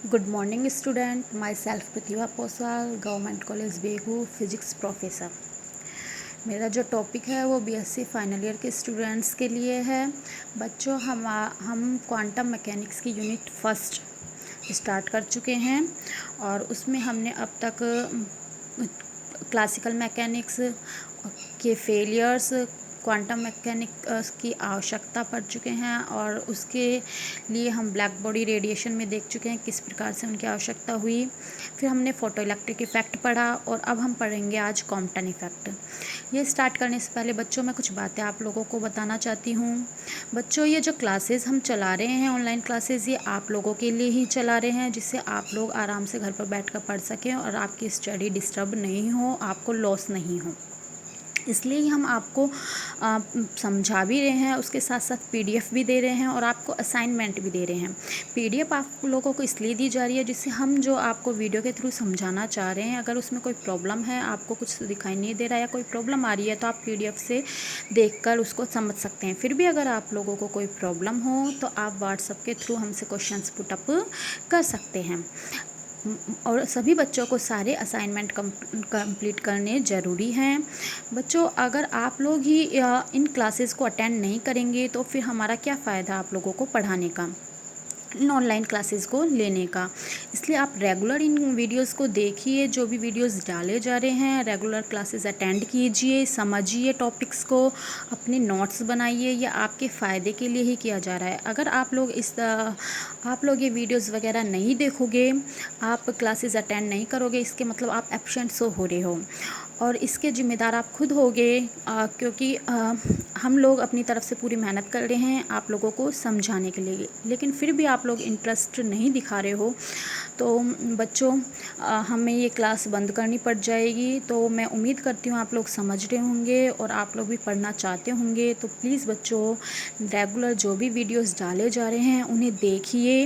Good morning student, myself Pratibha Posal, government college Begu, physics professor. मेरा जो topic है वो बीएससी फाइनल ईयर के स्टूडेंट्स के लिए है। बच्चों, हम क्वांटम मैकेनिक्स की यूनिट फर्स्ट स्टार्ट कर चुके हैं और उसमें हमने अब तक क्लासिकल मैकेनिक्स के फेलियर्स, क्वांटम मैकेनिक्स की आवश्यकता पड़ चुके हैं और उसके लिए हम ब्लैक बॉडी रेडिएशन में देख चुके हैं किस प्रकार से उनकी आवश्यकता हुई। फिर हमने फोटो इलेक्ट्रिक इफ़ेक्ट पढ़ा और अब हम पढ़ेंगे आज कॉम्पटन इफ़ेक्ट। ये स्टार्ट करने से पहले बच्चों, मैं कुछ बातें आप लोगों को बताना चाहती हूँ। बच्चों, ये जो क्लासेस हम चला रहे हैं, ऑनलाइन क्लासेस, ये आप लोगों के लिए ही चला रहे हैं, जिससे आप लोग आराम से घर पर बैठकर पढ़ सकें और आपकी स्टडी डिस्टर्ब नहीं हो, आपको लॉस नहीं हो। इसलिए ही हम आपको समझा भी रहे हैं, उसके साथ साथ पीडीएफ भी दे रहे हैं और आपको असाइनमेंट भी दे रहे हैं। पीडीएफ आप लोगों को इसलिए दी जा रही है जिससे हम जो आपको वीडियो के थ्रू समझाना चाह रहे हैं, अगर उसमें कोई प्रॉब्लम है, आपको कुछ दिखाई नहीं दे रहा है या कोई प्रॉब्लम आ रही है, तो आप पीडीएफ से देखकर उसको समझ सकते हैं। फिर भी अगर आप लोगों को कोई प्रॉब्लम हो तो आप व्हाट्सएप के थ्रू हमसे क्वेश्चंस पुटअप कर सकते हैं। और सभी बच्चों को सारे असाइनमेंट कंप्लीट करने ज़रूरी हैं। बच्चों, अगर आप लोग ही इन क्लासेस को अटेंड नहीं करेंगे तो फिर हमारा क्या फ़ायदा आप लोगों को पढ़ाने का, इन ऑनलाइन क्लासेस को लेने का। इसलिए आप रेगुलर इन वीडियोस को देखिए, जो भी वीडियोस डाले जा रहे हैं, रेगुलर क्लासेस अटेंड कीजिए, समझिए टॉपिक्स को, अपने नोट्स बनाइए। ये आपके फ़ायदे के लिए ही किया जा रहा है। अगर आप लोग ये वीडियोस वगैरह नहीं देखोगे, आप क्लासेस अटेंड नहीं करोगे, इसके मतलब आप एब्सेंट सो हो रहे हो और इसके ज़िम्मेदार आप खुद होगे, क्योंकि हम लोग अपनी तरफ से पूरी मेहनत कर रहे हैं आप लोगों को समझाने के लिए, लेकिन फिर भी आप लोग इंटरेस्ट नहीं दिखा रहे हो। तो बच्चों, हमें ये क्लास बंद करनी पड़ जाएगी। तो मैं उम्मीद करती हूँ आप लोग समझ रहे होंगे और आप लोग भी पढ़ना चाहते होंगे। तो प्लीज़ बच्चों, रेगुलर जो भी वीडियोस डाले जा रहे हैं उन्हें देखिए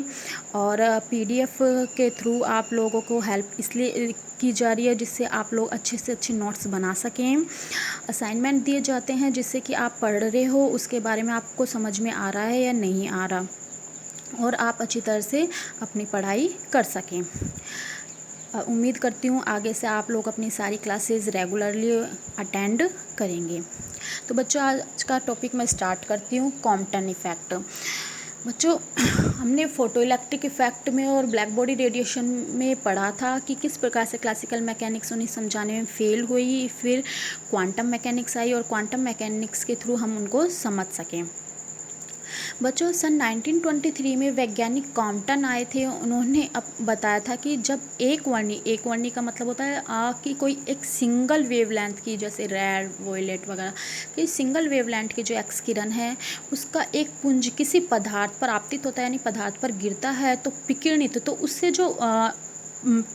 और पीडीएफ के थ्रू आप लोगों को हेल्प इसलिए की जा रही है जिससे आप लोग अच्छे से अच्छे नोट्स बना सकें। असाइनमेंट दिए जाते हैं जिससे कि आप पढ़ रहे हो उसके बारे में आपको समझ में आ रहा है या नहीं आ रहा और आप अच्छी तरह से अपनी पढ़ाई कर सकें। उम्मीद करती हूँ आगे से आप लोग अपनी सारी क्लासेस रेगुलरली अटेंड करेंगे। तो बच्चों, आज का टॉपिक मैं स्टार्ट करती हूँ, कॉम्पटन इफ़ेक्ट। बच्चों, हमने फोटो इलेक्ट्रिक इफ़ेक्ट में और ब्लैक बॉडी रेडिएशन में पढ़ा था कि किस प्रकार से क्लासिकल मैकेनिक्स उन्हें समझाने में फेल हुई, फिर क्वांटम मैकेनिक्स आई और क्वांटम मैकेनिक्स के थ्रू हम उनको समझ सकें। बच्चों, सन 1923 में वैज्ञानिक कॉम्पटन आए थे। उन्होंने अब बताया था कि जब एक वर्णी का मतलब होता है कि कोई एक सिंगल वेवलेंथ की, जैसे रेड, वोयलेट वगैरह, कि सिंगल वेवलेंथ की जो एक्स किरण है उसका एक पुंज किसी पदार्थ पर आपतित होता है, यानी पदार्थ पर गिरता है तो विकिरणित, तो उससे जो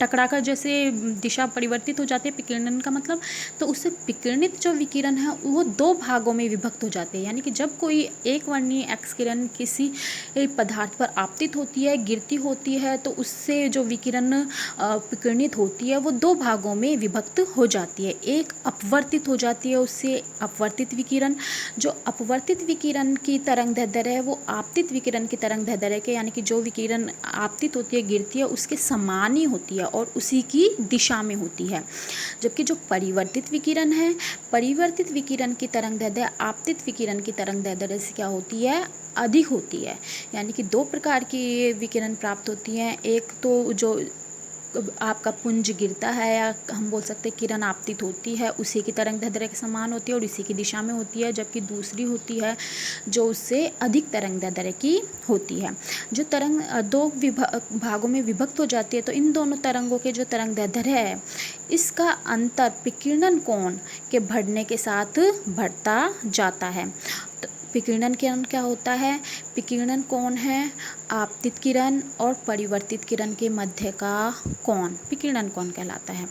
टकराकर जैसे दिशा परिवर्तित हो जाती है, विकिरण का मतलब, तो उससे विकिरणित जो विकिरण है वो दो भागों में विभक्त हो जाते हैं। यानी कि जब कोई एक वर्णीय एक्स किरण किसी पदार्थ पर आपतित होती है, गिरती होती है, तो उससे जो विकिरण विकिरणित होती है वो दो भागों में विभक्त हो जाती है। एक अपवर्तित हो जाती है, उससे अपवर्तित विकिरण। जो अपवर्तित विकिरण की तरंग दैर्ध्य है वो आपतित विकिरण की तरंग दैर्ध्य के, यानी कि जो विकिरण आपतित होती है, गिरती है, उसके समान ही होती है और उसी की दिशा में होती है। जबकि जो परिवर्तित विकिरण है, परिवर्तित विकिरण की तरंग दैर्ध्य आपतित विकिरण की तरंग दैर्ध्य से क्या होती है, अधिक होती है। यानी कि दो प्रकार की विकिरण प्राप्त होती हैं। एक तो जो आपका पुंज गिरता है, या हम बोल सकते हैं किरण आपतित होती है, उसी की तरंग दैर्ध्य के समान होती है और इसी की दिशा में होती है। जबकि दूसरी होती है जो उससे अधिक तरंग दैर्ध्य की होती है। जो तरंग दो भागों में विभक्त हो जाती है, तो इन दोनों तरंगों के जो तरंग दैर्ध्य है, इसका अंतर विकिरण कोण के बढ़ने के साथ बढ़ता जाता है। विकिरणन किरण क्या होता है, विकिरणन कोण है आपतित किरण और परिवर्तित किरण के मध्य का कोण, विकिरणन कोण कहलाता है।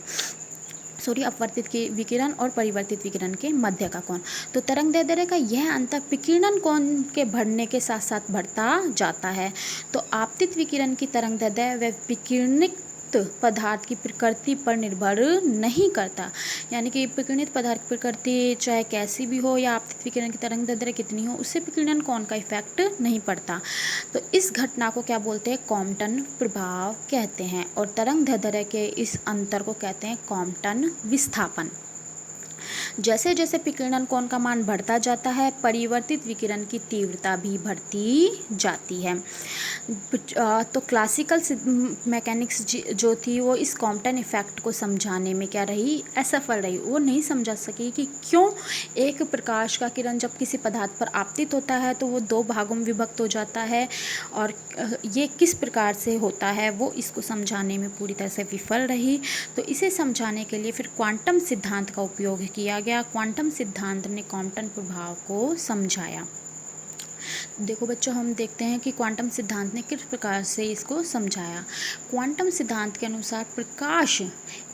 अपवर्तित की विकिरण और परिवर्तित विकिरण के मध्य का कोण। तो तरंग दैर्ध्य का यह अंतर विकिरणन कोण के बढ़ने के साथ साथ बढ़ता जाता है। तो आपतित विकिरण की तरंग दैर्ध्य व विकिरणित विकिरणित पदार्थ की प्रकृति पर निर्भर नहीं करता। यानी कि विकिरणित पदार्थ की प्रकृति चाहे कैसी भी हो या आपतित विकिरण की तरंग दैर्ध्य कितनी हो, उससे विकिरण कोण का इफेक्ट नहीं पड़ता। तो इस घटना को क्या बोलते हैं? कॉम्पटन प्रभाव कहते हैं। और तरंग दैर्ध्य के इस अंतर को कहते हैं कॉम्पटन विस्थापन। जैसे जैसे विकिरण कोण का मान बढ़ता जाता है, परिवर्तित विकिरण की तीव्रता भी बढ़ती जाती है। तो क्लासिकल मैकेनिक्स जो थी वो इस कॉम्पटन इफेक्ट को समझाने में क्या रही? असफल रही। वो नहीं समझा सकी कि क्यों एक प्रकाश का किरण जब किसी पदार्थ पर आपतित होता है तो वो दो भागों में विभक्त हो जाता है, और ये किस प्रकार से होता है, वो इसको समझाने में पूरी तरह से विफल रही। तो इसे समझाने के लिए फिर क्वांटम सिद्धांत का उपयोग किया गया। क्वांटम सिद्धांत ने कॉम्पटन प्रभाव को समझाया। देखो बच्चों, हम देखते हैं कि क्वांटम सिद्धांत ने किस प्रकार से इसको समझाया। क्वांटम सिद्धांत के अनुसार प्रकाश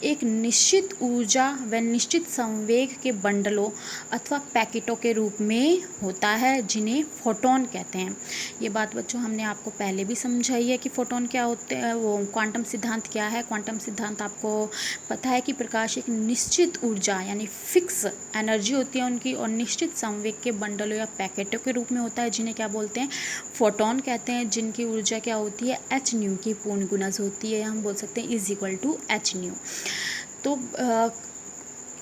एक निश्चित ऊर्जा व निश्चित संवेग के बंडलों अथवा पैकेटों के रूप में होता है, जिन्हें फोटोन कहते हैं। ये बात बच्चों हमने आपको पहले भी समझाई है कि फोटोन क्या होते हैं, वो क्वांटम सिद्धांत क्या है। क्वांटम सिद्धांत आपको पता है कि प्रकाश एक निश्चित ऊर्जा यानी फिक्स एनर्जी होती है उनकी, और निश्चित संवेग के बंडलों या पैकेटों के रूप में होता है, जिन्हें क्या बोलते हैं? फोटोन कहते हैं, जिनकी ऊर्जा क्या होती है? h न्यू की पूर्ण गुणज होती है। हम बोल सकते हैं is equal to h nu. तो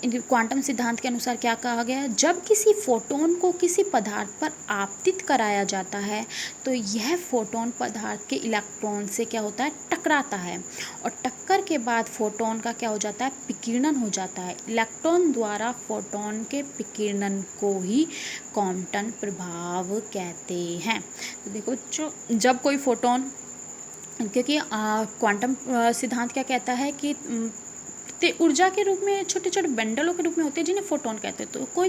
क्वांटम सिद्धांत के अनुसार क्या कहा गया है? जब किसी फोटोन को किसी पदार्थ पर आपतित कराया जाता है तो यह फोटोन पदार्थ के इलेक्ट्रॉन से क्या होता है? टकराता है, और टक्कर के बाद फोटोन का क्या हो जाता है? विकिरण हो जाता है। इलेक्ट्रॉन द्वारा फोटोन के विकिरण को ही कॉम्पटन प्रभाव कहते हैं। तो देखो, जब कोई फोटोन, क्योंकि क्वांटम सिद्धांत क्या कहता है कि ऊर्जा के रूप में छोटे छोटे बंडलों के रूप में होते हैं, जिन्हें फोटोन कहते हैं। तो कोई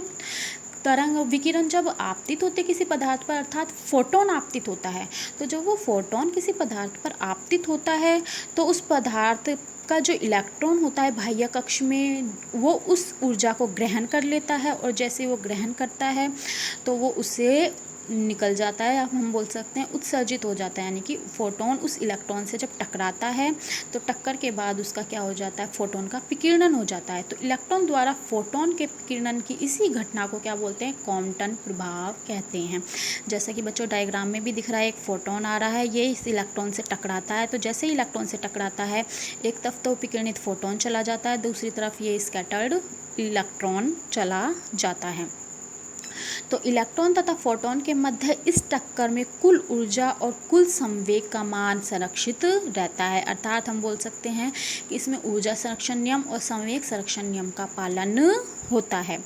तरंग विकिरण जब आपतित होते किसी पदार्थ पर, अर्थात फोटोन आपतित होता है, तो जब वो फोटोन किसी पदार्थ पर आपतित होता है तो उस पदार्थ का जो इलेक्ट्रॉन होता है बाह्य कक्ष में, वो उस ऊर्जा को ग्रहण कर लेता है, और जैसे वो ग्रहण करता है तो वो उसे निकल जाता है, अब हम बोल सकते हैं उत्सर्जित हो जाता है। यानी कि फोटोन उस इलेक्ट्रॉन से जब टकराता है तो टक्कर के बाद उसका क्या हो जाता है? फोटोन का विकिरण हो जाता है। तो इलेक्ट्रॉन द्वारा फोटोन के विकिरण की इसी घटना को क्या बोलते हैं? कॉम्पटन प्रभाव कहते हैं। जैसा कि बच्चों डायग्राम में भी दिख रहा है, एक फोटोन आ रहा है, ये इस इलेक्ट्रॉन से टकराता है। तो जैसे ही इलेक्ट्रॉन से टकराता है, एक तरफ तो विकिरणित फोटोन चला जाता है, दूसरी तरफ ये स्कैटर्ड इलेक्ट्रॉन चला जाता है। तो इलेक्ट्रॉन तथा फोटोन के मध्य इस टक्कर में कुल ऊर्जा और कुल संवेग का मान संरक्षित रहता है। अर्थात हम बोल सकते हैं कि इसमें ऊर्जा संरक्षण नियम और संवेग संरक्षण नियम का पालन होता है।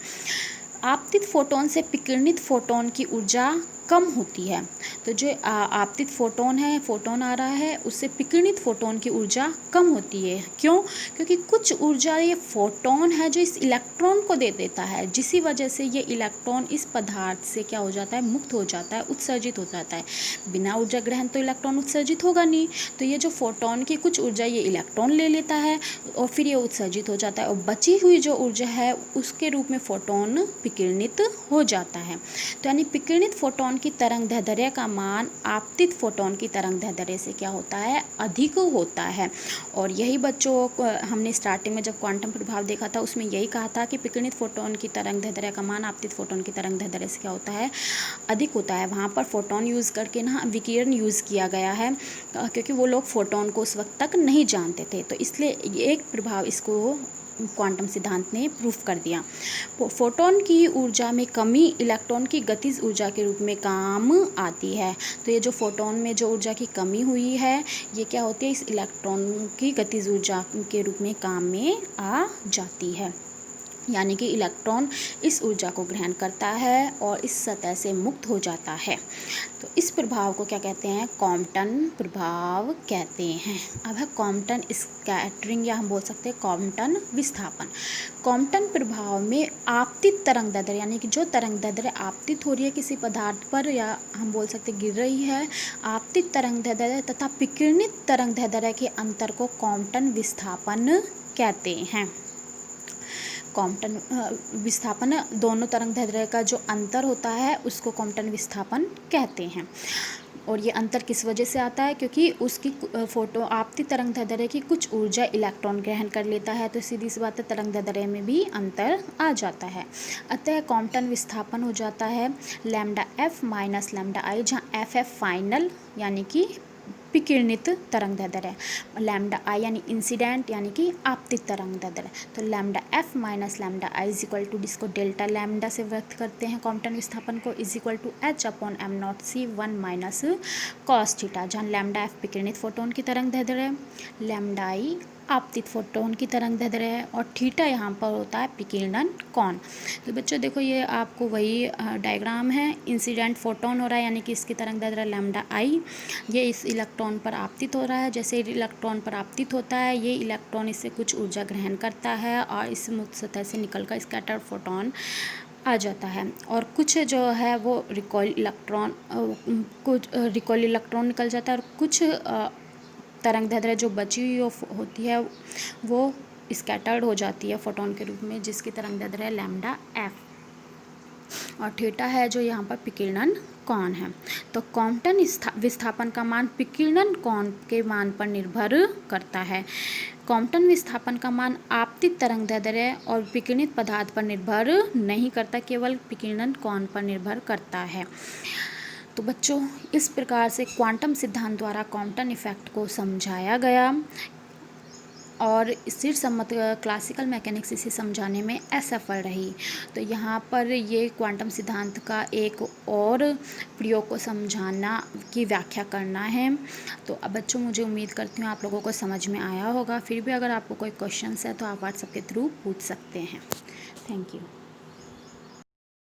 आपतित फोटोन से विकिरणित फोटोन की ऊर्जा कम होती है। तो जो आपतित फोटोन है, फोटोन आ रहा है, उससे विकिरणित फोटोन की ऊर्जा कम होती है। क्यों? क्योंकि कुछ ऊर्जा ये फोटोन है जो इस इलेक्ट्रॉन को दे देता है, जिसी वजह से ये इलेक्ट्रॉन इस पदार्थ से क्या हो जाता है? मुक्त हो जाता है, उत्सर्जित हो जाता है। बिना ऊर्जा ग्रहण तो इलेक्ट्रॉन उत्सर्जित होगा नहीं। तो ये जो फोटोन की कुछ ऊर्जा ये इलेक्ट्रॉन ले लेता है और फिर ये उत्सर्जित हो जाता है, और बची हुई जो ऊर्जा है उसके रूप में फोटोन विकिरणित हो जाता है। तो यानी विकिरणित फोटोन की तरंग दैर्ध्य का मान आपतित फोटोन की तरंग दैर्ध्य से क्या होता है? अधिक होता है। और यही बच्चों हमने स्टार्टिंग में जब क्वांटम प्रभाव देखा था उसमें यही कहा था कि विकिरणित फोटोन की तरंग दैर्ध्य का मान आपतित फोटोन की तरंग दैर्ध्य से क्या होता है? अधिक होता है। वहाँ पर फोटोन यूज़ करके ना विकिरण यूज़ किया गया है, क्योंकि वो लोग फोटोन को उस वक्त तक नहीं जानते थे। तो इसलिए एक प्रभाव इसको क्वांटम सिद्धांत ने प्रूफ कर दिया। फोटोन की ऊर्जा में कमी इलेक्ट्रॉन की गतिज ऊर्जा के रूप में काम आती है। तो ये जो फोटोन में जो ऊर्जा की कमी हुई है, ये क्या होती है? इस इलेक्ट्रॉन की गतिज ऊर्जा के रूप में काम में आ जाती है। यानी कि इलेक्ट्रॉन इस ऊर्जा को ग्रहण करता है और इस सतह से मुक्त हो जाता है। तो इस प्रभाव को क्या कहते हैं? कॉम्पटन प्रभाव कहते हैं। अब है कॉम्पटन स्कैटरिंग, या हम बोल सकते हैं कॉम्पटन विस्थापन। कॉम्पटन प्रभाव में आपतित तरंग दैर्ध्य, यानी कि जो तरंग दैर्ध्य आपतित हो रही है किसी पदार्थ पर, या हम बोल सकते गिर रही है, आपतित तरंग दैर्ध्य तथा विकिरणित तरंग दैर्ध्य के अंतर को कॉम्पटन विस्थापन कहते हैं। कॉम्पटन विस्थापन, दोनों तरंग दैर्ध्य का जो अंतर होता है उसको कॉम्पटन विस्थापन कहते हैं। और ये अंतर किस वजह से आता है, क्योंकि उसकी फोटो आपतित तरंग दैर्ध्य की कुछ ऊर्जा इलेक्ट्रॉन ग्रहण कर लेता है, तो सीधी सी बात है तरंग दैर्ध्य में भी अंतर आ जाता है। अतः क्वांटम विस्थापन हो जाता है लैम्डा एफ माइनस लैम्डा आई, जहाँ एफ एफ फाइनल यानी कि विकिरणित तरंग दैर्ध्य, लैम्डा आई यानी इंसिडेंट यानी कि आपतित तरंग दैर्ध्य। तो lambda f minus lambda i is equal to, जिसको डेल्टा लैम्डा से व्यक्त करते हैं क्वांटम विस्थापन को, is equal to h upon m not c 1 minus cos theta, जहाँ लैम्डा एफ विकिरणित फोटोन की तरंग दैर्ध्य है, लैम्डा आई आपतित फोटोन की तरंग दैर्ध्य है, और थीटा यहाँ पर होता है विकिरणन कोण। तो बच्चों देखो ये आपको वही डायग्राम है, इंसिडेंट फोटोन हो रहा है यानी कि इसकी तरंग दैर्ध्य लैम्डा आई, ये इस इलेक्ट्रॉन पर आपतित हो रहा है, जैसे इलेक्ट्रॉन पर आपतित होता है ये इलेक्ट्रॉन इससे कुछ ऊर्जा ग्रहण करता है और इस मुक्त सतह से निकलकर स्कैटर्ड फोटोन आ जाता है, और कुछ जो है वो रिकॉइल इलेक्ट्रॉन निकल जाता है, और कुछ तरंग दैर्ध्य जो बची हुई होती है वो स्कैटर्ड हो जाती है फोटोन के रूप में, जिसकी तरंग दैर्ध्य है लैम्डा एफ, और थीटा है जो यहाँ पर विकिरणन कोण है। तो क्वांटम विस्थापन का मान विकिरणन कोण के मान पर निर्भर करता है। क्वांटम विस्थापन का मान आपतित तरंग दैर्ध्य और विकिरणित पदार्थ पर निर्भर नहीं करता, केवल विकिरणन कोण पर निर्भर करता है। तो बच्चों इस प्रकार से क्वांटम सिद्धांत द्वारा क्वांटम इफेक्ट को समझाया गया, और स्थिर सम्मत क्लासिकल मैकेनिक्स इसे समझाने में असफल रही। तो यहाँ पर ये क्वांटम सिद्धांत का एक और प्रयोग को समझाना की व्याख्या करना है। तो अब बच्चों मुझे उम्मीद करती हूँ आप लोगों को समझ में आया होगा। फिर भी अगर आपको कोई क्वेश्चंस है तो आप व्हाट्सएप के थ्रू पूछ सकते हैं। Thank you.